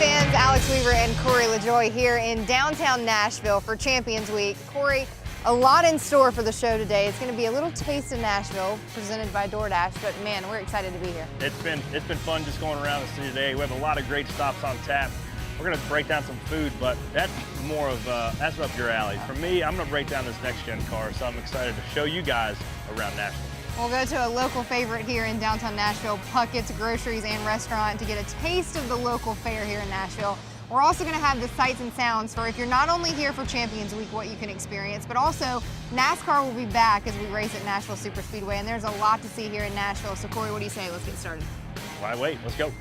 fans, Alex Weaver and Corey LaJoie here in downtown Nashville for Champions Week. Corey, a lot in store for the show today. It's going to be a little taste of Nashville presented by DoorDash, but man, we're excited to be here. It's been fun just going around the city today. We have a lot of great stops on tap. We're going to break down some food, but that's more of that's up your alley. For me, I'm going to break down this next gen car, so I'm excited to show you guys around Nashville. We'll go to a local favorite here in downtown Nashville, Puckett's Groceries and Restaurant, to get a taste of the local fare here in Nashville. We're also going to have the sights and sounds for if you're not only here for Champions Week, what you can experience, but also NASCAR will be back as we race at Nashville Superspeedway, and there's a lot to see here in Nashville. So Corey, what do you say? Let's get started. Why wait? Let's go.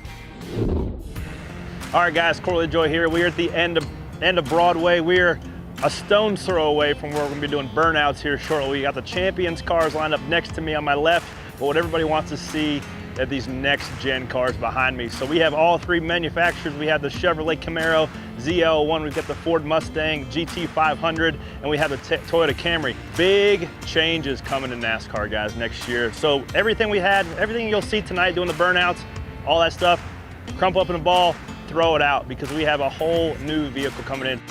All right, guys, Corey LaJoie here. We're at the end of Broadway. We're a stone's throw away from where we're going to be doing burnouts here shortly. We got the Champions cars lined up next to me on my left, but what everybody wants to see are these next gen cars behind me. So we have all three manufacturers. We have the Chevrolet Camaro ZL1, we've got the Ford Mustang GT500, and we have the Toyota Camry. Big changes coming to NASCAR, guys, next year. So everything we had, everything you'll see tonight doing the burnouts, all that stuff, crumple up in a ball, throw it out, because we have a whole new vehicle coming in.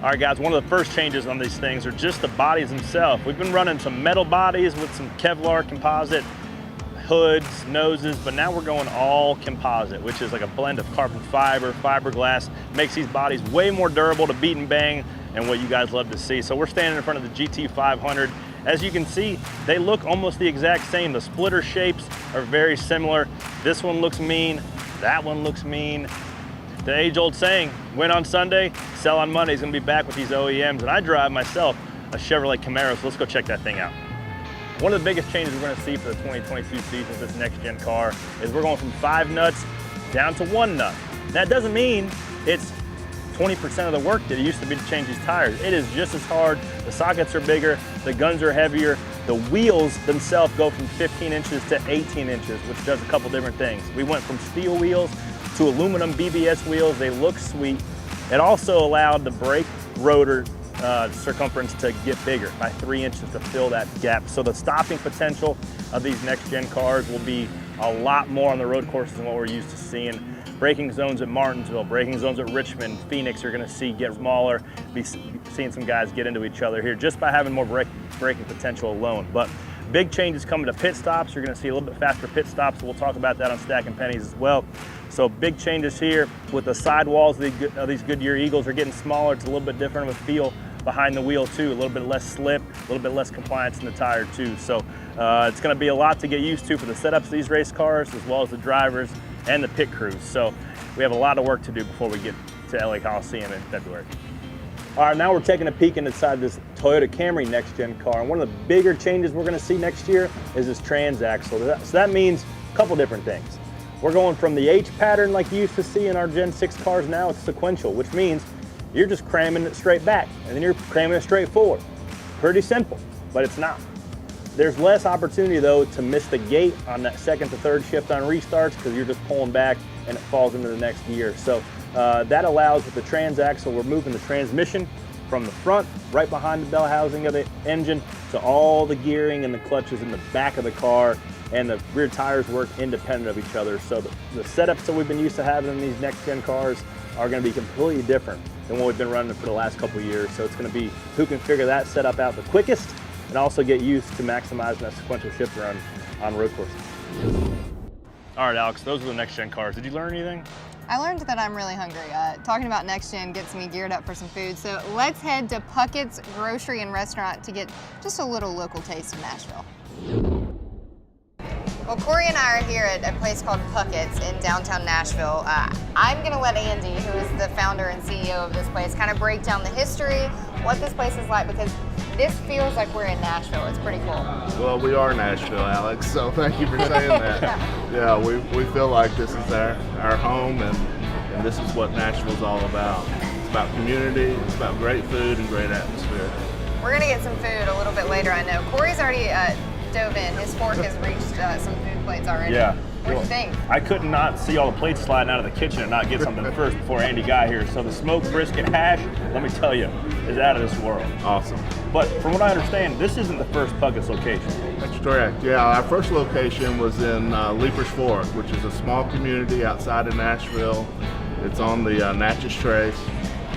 All right, guys, one of the first changes on these things are just the bodies themselves. We've been running some metal bodies with some Kevlar composite hoods, noses, but now we're going all composite, which is like a blend of carbon fiber, fiberglass, makes these bodies way more durable to beat and bang and what you guys love to see. So we're standing in front of the GT500. As you can see, they look almost the exact same. The splitter shapes are very similar. This one looks mean, that one looks mean. The age-old saying, win on Sunday, sell on Monday, is gonna be back with these OEMs, and I drive myself a Chevrolet Camaro, so let's go check that thing out. One of the biggest changes we're gonna see for the 2022 season with this next-gen car is we're going from 5 nuts down to 1 nut. That doesn't mean it's 20% of the work that it used to be to change these tires. It is just as hard. The sockets are bigger, the guns are heavier, the wheels themselves go from 15 inches to 18 inches, which does a couple different things. We went from steel wheels to aluminum BBS wheels. They look sweet. It also allowed the brake rotor circumference to get bigger by 3 inches to fill that gap. So the stopping potential of these next-gen cars will be a lot more on the road courses than what we're used to seeing. Braking zones at Martinsville, braking zones at Richmond, Phoenix are gonna see get smaller, be seeing some guys get into each other here just by having more braking potential alone. But big changes coming to pit stops. You're gonna see a little bit faster pit stops. We'll talk about that on Stacking Pennies as well. So big changes here with the sidewalls. These Goodyear Eagles are getting smaller. It's a little bit different of a feel behind the wheel too. A little bit less slip, a little bit less compliance in the tire too. So it's gonna be a lot to get used to for the setups of these race cars, as well as the drivers and the pit crews. So we have a lot of work to do before we get to LA Coliseum in February. All right, now we're taking a peek inside this Toyota Camry next-gen car. And one of the bigger changes we're gonna see next year is this transaxle. So that means a couple different things. We're going from the H pattern like you used to see in our Gen 6 cars. Now it's sequential, which means you're just cramming it straight back and then you're cramming it straight forward. Pretty simple, but it's not. There's less opportunity though to miss the gate on that second to third shift on restarts, because you're just pulling back and it falls into the next gear. So that allows, with the transaxle, we're moving the transmission from the front, right behind the bell housing of the engine, to all the gearing and the clutches in the back of the car, and the rear tires work independent of each other. So the setups that we've been used to having in these next-gen cars are gonna be completely different than what we've been running for the last couple of years. So it's gonna be who can figure that setup out the quickest and also get used to maximizing that sequential shift run on road courses. All right, Alex, those are the next-gen cars. Did you learn anything? I learned that I'm really hungry. Talking about next gen gets me geared up for some food. So let's head to Puckett's Grocery and Restaurant to get just a little local taste of Nashville. Well, Corey and I are here at a place called Puckett's in downtown Nashville. I'm gonna let Andy, who is the founder and CEO of this place, kind of break down the history, what this place is like, because this feels like we're in Nashville. It's pretty cool. Well, we are Nashville, Alex, so thank you for saying that. Yeah, we feel like this is our home, and this is what Nashville's all about. It's about community, it's about great food and great atmosphere. We're gonna get some food a little bit later, I know. Corey's already dove in. His fork has reached some food plates already. Yeah. What do you think? I could not see all the plates sliding out of the kitchen and not get something first before Andy got here. So the smoked brisket hash, let me tell you, is out of this world. Awesome. But from what I understand, this isn't the first Puckett's location. That's correct. Yeah, our first location was in Leapers Fork, which is a small community outside of Nashville. It's on the Nachos trays,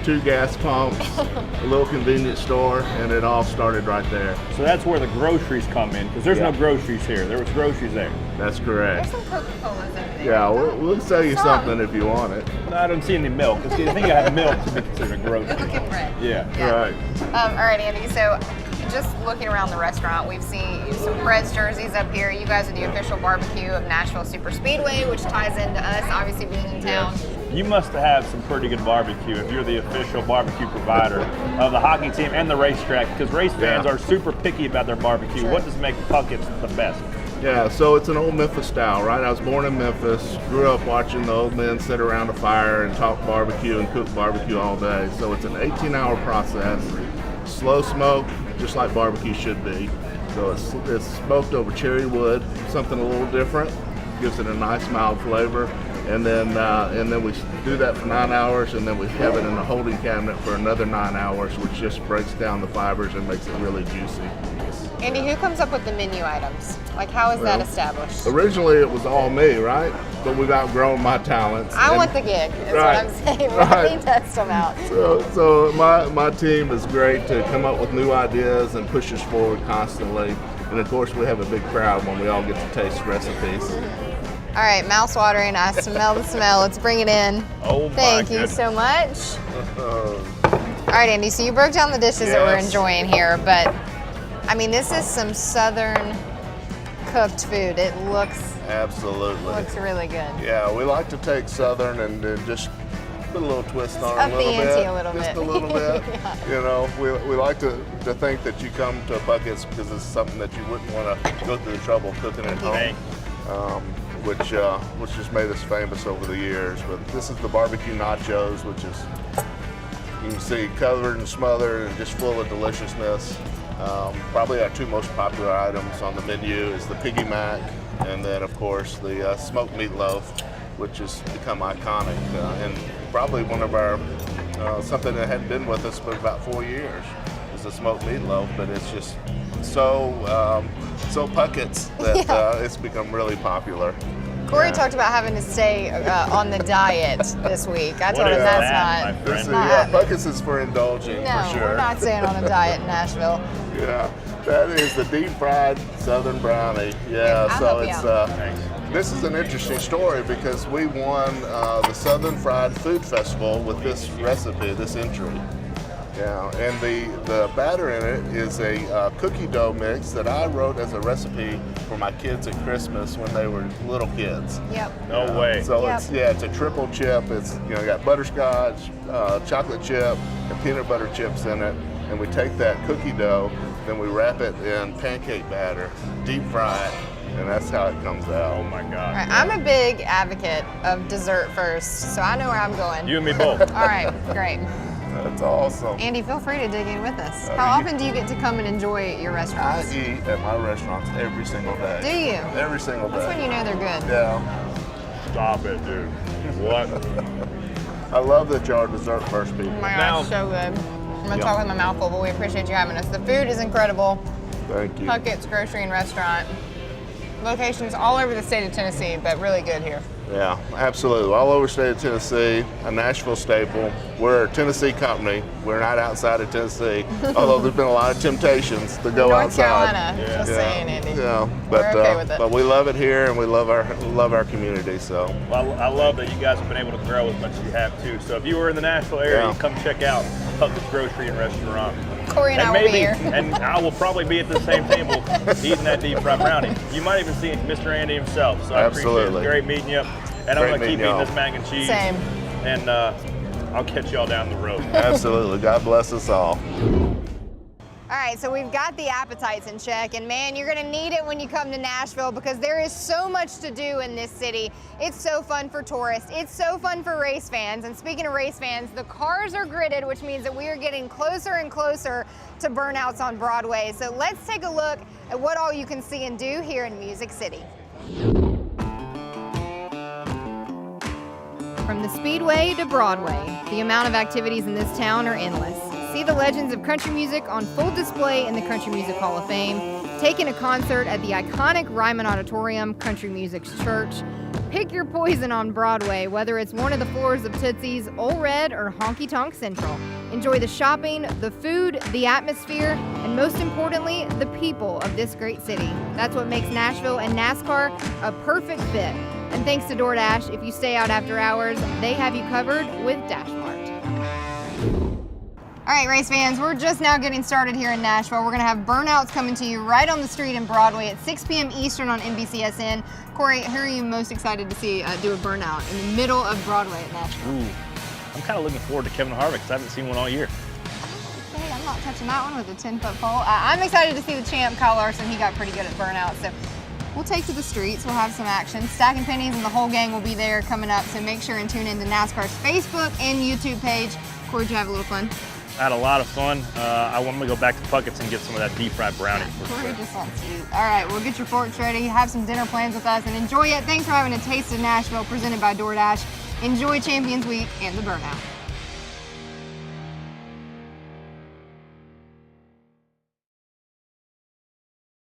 2 gas pumps, a little convenience store, and it all started right there. So that's where the groceries come in, because there's no groceries here. There was groceries there. That's correct. There's some Coca-Colas over there. Yeah, we'll sell you something if you want it. No, I don't see any milk. I think you have milk to be considered a grocery. Milk and bread. Yeah. Right. All right, Andy, so just looking around the restaurant, we've seen some Preds jerseys up here. You guys are the official barbecue of Nashville Super Speedway, which ties into us, obviously being in town. You must have some pretty good barbecue if you're the official barbecue provider of the hockey team and the racetrack, because race fans are super picky about their barbecue. Sure. What does make Puckett's the best? Yeah, so it's an old Memphis style, right? I was born in Memphis, grew up watching the old men sit around a fire and talk barbecue and cook barbecue all day. So it's an 18-hour process, slow smoke, just like barbecue should be. So it's smoked over cherry wood, something a little different, gives it a nice mild flavor. And then we do that for 9 hours, and then we have it in a holding cabinet for another 9 hours, which just breaks down the fibers and makes it really juicy. Andy, who comes up with the menu items? Like, how is that established? Originally, it was all me, right? But we've outgrown my talents. I want the gig, is what I'm saying. Right. Let me test them out. So my team is great to come up with new ideas and push us forward constantly. And of course, we have a big crowd when we all get to taste recipes. All right, mouth's watering. I smell the smell. Let's bring it in. Oh, my Thank you goodness. so much. All right, Andy, so you broke down the dishes that we're enjoying here, but I mean, this is some Southern cooked food. It looks really good. Yeah, we like to take Southern and just put a little twist on it a little bit. Up the ante a little bit. Just a little bit. Yeah. You know, we like to think that you come to Buckets because it's something that you wouldn't want to go through the trouble of cooking at home. Which has made us famous over the years. But this is the barbecue nachos, which is, you can see, covered and smothered and just full of deliciousness. Probably our 2 most popular items on the menu is the Piggy Mac, and then of course the smoked meatloaf, which has become iconic, and probably one of our, something that hadn't been with us for about 4 years, is the smoked meatloaf, but it's just so Puckett's that it's become really popular. Corey talked about having to stay on the diet this week. I told him that's not. Buckets is for indulging, no, for sure. We're not staying on a diet in Nashville. Yeah, that is the deep fried Southern Brownie. Yeah, so it's this is an interesting story because we won the Southern Fried Food Festival with this recipe, this entry. Yeah, and the batter in it is a cookie dough mix that I wrote as a recipe for my kids at Christmas when they were little kids. Yep. No way. So it's a triple chip. It's got butterscotch, chocolate chip, and peanut butter chips in it. And we take that cookie dough, then we wrap it in pancake batter, deep fry it, and that's how it comes out. Oh my God. All right, I'm a big advocate of dessert first, so I know where I'm going. You and me both. All right, great. That's awesome. Andy, feel free to dig in with us. How often do you get to come and enjoy your restaurants? I eat at my restaurants every single day. Do you? Every single day. That's when you know they're good. Yeah. Stop it, dude. What? I love that y'all are dessert first people. Oh my God, it's so good. I'm gonna talk with my mouth full, but we appreciate you having us. The food is incredible. Thank you. Puckett's Grocery and Restaurant. Locations all over the state of Tennessee, but really good here. Yeah, absolutely. All over the state of Tennessee, a Nashville staple. We're a Tennessee company. We're not outside of Tennessee, although there's been a lot of temptations to go North outside. Carolina, just saying, Andy. Yeah, We're okay with it. but we love it here and we love our community. So. Well, I love that you guys have been able to grow as much as you have too. So if you were in the Nashville area, you come check out Puckett's Grocery and Restaurant. Corey and I will be here. And I will probably be at the same table eating that deep fried brownie. You might even see Mr. Andy himself. So I appreciate it. Great meeting you. And I'm going to keep eating this mac and cheese. Same. And I'll catch y'all down the road. Absolutely. God bless us all. All right, so we've got the appetites in check, and man, you're gonna need it when you come to Nashville because there is so much to do in this city. It's so fun for tourists, it's so fun for race fans, and speaking of race fans, the cars are gridded, which means that we are getting closer and closer to burnouts on Broadway. So let's take a look at what all you can see and do here in Music City. From the Speedway to Broadway, the amount of activities in this town are endless. See the legends of country music on full display in the Country Music Hall of Fame. take in a concert at the iconic Ryman Auditorium, Country Music's church. Pick your poison on Broadway, whether it's one of the floors of Tootsie's, Ole Red, or Honky Tonk Central. Enjoy the shopping, the food, the atmosphere, and most importantly, the people of this great city. That's what makes Nashville and NASCAR a perfect fit. And thanks to DoorDash, if you stay out after hours, they have you covered with DashMart. All right, race fans, we're just now getting started here in Nashville. We're going to have burnouts coming to you right on the street in Broadway at 6 p.m. Eastern on NBCSN. Corey, who are you most excited to see do a burnout in the middle of Broadway at Nashville? Ooh, I'm kind of looking forward to Kevin Harvick because I haven't seen one all year. Okay, I'm not touching that one with a 10-foot pole. I'm excited to see the champ, Kyle Larson. He got pretty good at burnouts, so we'll take to the streets. We'll have some action. Stacking Pennies and the whole gang will be there coming up, so make sure and tune in to NASCAR's Facebook and YouTube page. Corey, did you have a little fun? I had a lot of fun. I want to go back to Puckett's and get some of that deep fried brownie. Corey just wants to eat. All right, well, get your forks ready, have some dinner plans with us, and enjoy it. Thanks for having a taste of Nashville presented by DoorDash. Enjoy Champions Week and the burnout.